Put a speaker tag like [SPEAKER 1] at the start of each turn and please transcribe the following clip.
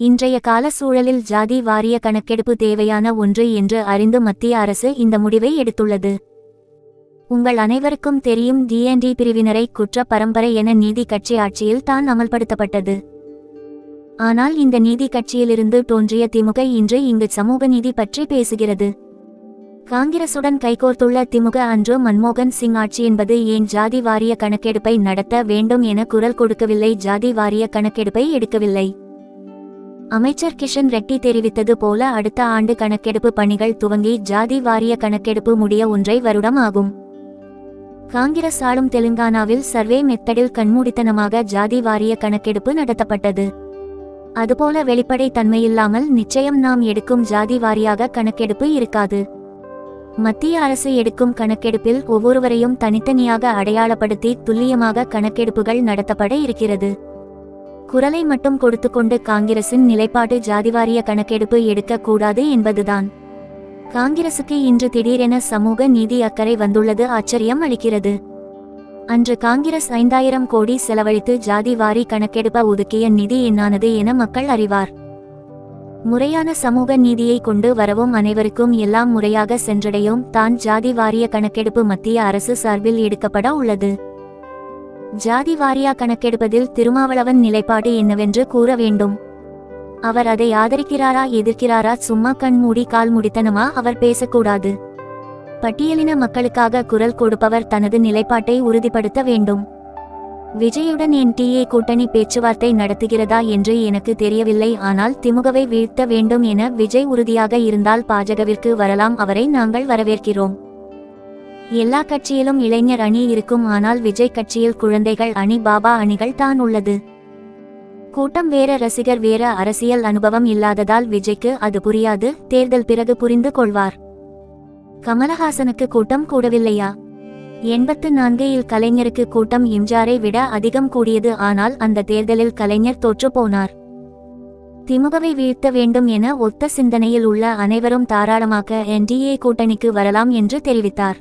[SPEAKER 1] இன்றைய கால சூழலில் ஜாதி வாரிய கணக்கெடுப்பு தேவையான ஒன்று என்று அறிந்து மத்திய அரசு இந்த முடிவை எடுத்துள்ளது. உங்கள் அனைவருக்கும் தெரியும், டிஎன்டி பிரிவினரை குற்ற பரம்பரை என நீதி கட்சி ஆட்சியில் தான் அமல்படுத்தப்பட்டது. ஆனால் இந்த நீதி கட்சியிலிருந்து தோன்றிய திமுக இன்று இங்கு சமூக நீதி பற்றி பேசுகிறது. காங்கிரசுடன் கைகோர்த்துள்ள திமுக அன்று மன்மோகன் சிங் ஆட்சி என்பது ஏன் ஜாதி வாரிய கணக்கெடுப்பை நடத்த வேண்டும் என குரல் கொடுக்கவில்லை, ஜாதி வாரிய கணக்கெடுப்பை எடுக்கவில்லை. அமைச்சர் கிஷன் ரெட்டி தெரிவித்தது போல அடுத்த ஆண்டு கணக்கெடுப்பு பணிகள் துவங்கி ஜாதி வாரிய கணக்கெடுப்பு முடிய 1.5 வருடம் ஆகும். காங்கிரஸ் ஆளும் தெலுங்கானாவில் சர்வே மெத்தடில் கண்மூடித்தனமாக ஜாதி வாரிய கணக்கெடுப்பு நடத்தப்பட்டது. அதுபோல வெளிப்படை தன்மையில்லாமல் நிச்சயம் நாம் எடுக்கும் ஜாதி வாரியாக கணக்கெடுப்பு இருக்காது. மத்திய அரசு எடுக்கும் கணக்கெடுப்பில் ஒவ்வொருவரையும் தனித்தனியாக அடையாளப்படுத்தி துல்லியமாக கணக்கெடுப்புகள் நடத்தப்பட இருக்கிறது. குரலை மட்டும் கொடுத்துக்கொண்டு காங்கிரசின் நிலைப்பாடு ஜாதிவாரிய கணக்கெடுப்பு எடுக்க கூடாது என்பதுதான். காங்கிரசுக்கு இன்று திடீரென சமூக நீதி அக்கறை வந்துள்ளது ஆச்சரியம் அளிக்கிறது. அன்று காங்கிரஸ் 5000 கோடி செலவழித்து ஜாதி வாரி கணக்கெடுப்ப ஒதுக்கிய நிதி என்னானது என மக்கள் அறிவார். முறையான சமூக நீதியை கொண்டு வரவும் அனைவருக்கும் எல்லாம் முறையாக சென்றடையும் தான் ஜாதி வாரிய கணக்கெடுப்பு மத்திய அரசு சார்பில் எடுக்கப்பட உள்ளது. ஜாதி வாரியா கணக்கெடுப்பதில் திருமாவளவன் நிலைப்பாடு என்னவென்று கூற வேண்டும். அவர் அதை ஆதரிக்கிறாரா எதிர்க்கிறாரா? சும்மா கண் மூடி கால் முடித்தனமா அவர் பேசக்கூடாது. பட்டியலின மக்களுக்காக குரல் கொடுப்பவர் தனது நிலைப்பாட்டை உறுதிப்படுத்த வேண்டும். விஜயுடன் என்டிஏ கூட்டணி பேச்சுவார்த்தை நடத்துகிறதா என்று எனக்கு தெரியவில்லை. ஆனால் திமுகவை வீழ்த்த வேண்டும் என விஜய் உறுதியாக இருந்தால் பாஜகவிற்கு வரலாம். அவரை நாங்கள் வரவேற்கிறோம். எல்லா கட்சியிலும் இளைஞர் அணி இருக்கும், ஆனால் விஜய் கட்சியில் குழந்தைகள் அணி, பாபா அணிகள் தான் உள்ளது. கூட்டம் வேற, ரசிகர் வேற. அரசியல் அனுபவம் இல்லாததால் விஜய்க்கு அது புரியாது. தேர்தல் பிறகு புரிந்து கொள்வார். கமலஹாசனுக்கு கூட்டம் கூடவில்லையா? 84இல் கலைஞருக்கு கூட்டம் எம்ஜிஆரை விட அதிகம் கூடியது. ஆனால் அந்த தேர்தலில் கலைஞர் தோற்று போனார். திமுகவை வீழ்த்த வேண்டும் என ஒத்த சிந்தனையில் உள்ள அனைவரும் தாராளமாக என்டிஏ கூட்டணிக்கு வரலாம் என்று தெரிவித்தார்.